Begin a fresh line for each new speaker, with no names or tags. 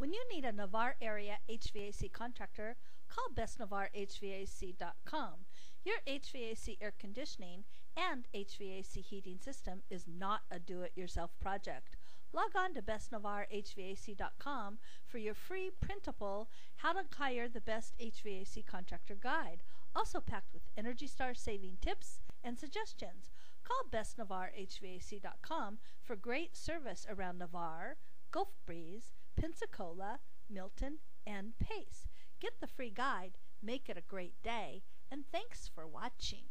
When you need a Navarre area HVAC contractor, call bestnavarrehvac.com. Your HVAC air conditioning and HVAC heating system is not a do-it-yourself project. Log on to bestnavarrehvac.com for your free printable How to Hire the Best HVAC Contractor guide, also packed with Energy Star saving tips and suggestions. Call bestnavarrehvac.com for great service around Navarre, Gulf Breeze, Pensacola, Milton, and Pace. Get the free guide, make it a great day, and thanks for watching.